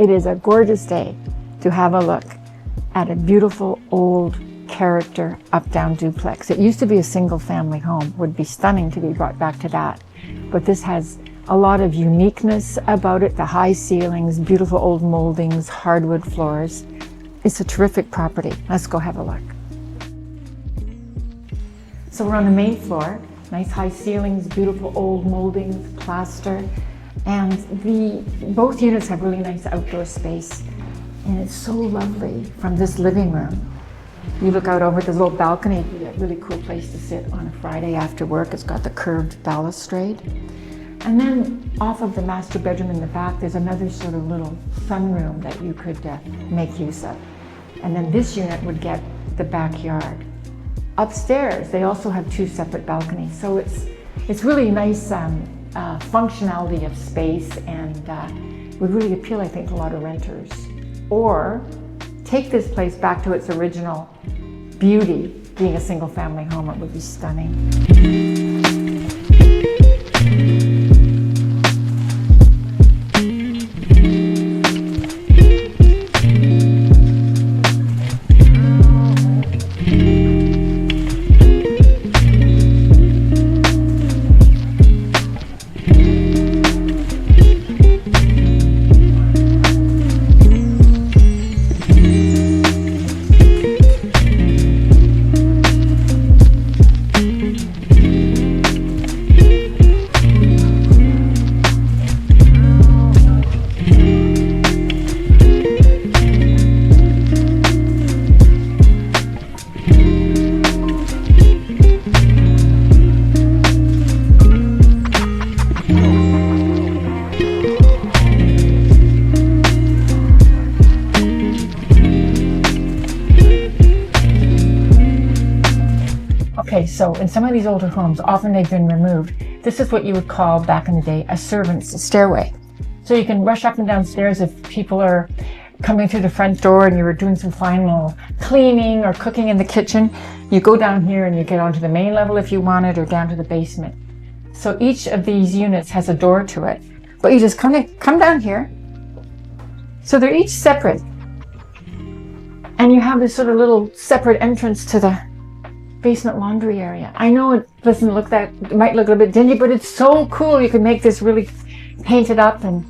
It is a gorgeous day to have a look at a beautiful old character up-down duplex. It used to be a single family home. Would be stunning to be brought back to that. But this has a lot of uniqueness about it. The high ceilings, beautiful old moldings, hardwood floors. It's a terrific property. Let's go have a look. So we're on the main floor. Nice high ceilings, beautiful old moldings, plaster. And both units have really nice outdoor space. And it's so lovely from this living room. You look out over this little balcony, it'd be a really cool place to sit on a Friday after work. It's got the curved balustrade. And then off of the master bedroom in the back, there's another sort of little sunroom that you could make use of. And then this unit would get the backyard. Upstairs, they also have two separate balconies. So it's really nice functionality of space, and would really appeal, I think, to a lot of renters. Or take this place back to its original beauty, being a single family home. It would be stunning. Okay, so in some of these older homes, often they've been removed. This is what you would call, back in the day, a servant's stairway. So you can rush up and down stairs if people are coming through the front door and you were doing some final cleaning or cooking in the kitchen. You go down here and you get onto the main level if you wanted, or down to the basement. So each of these units has a door to it, but you just come down here. So they're each separate. And you have this sort of little separate entrance to the basement laundry area. I know it doesn't look it might look a little bit dingy, but it's so cool. You can make this really painted up and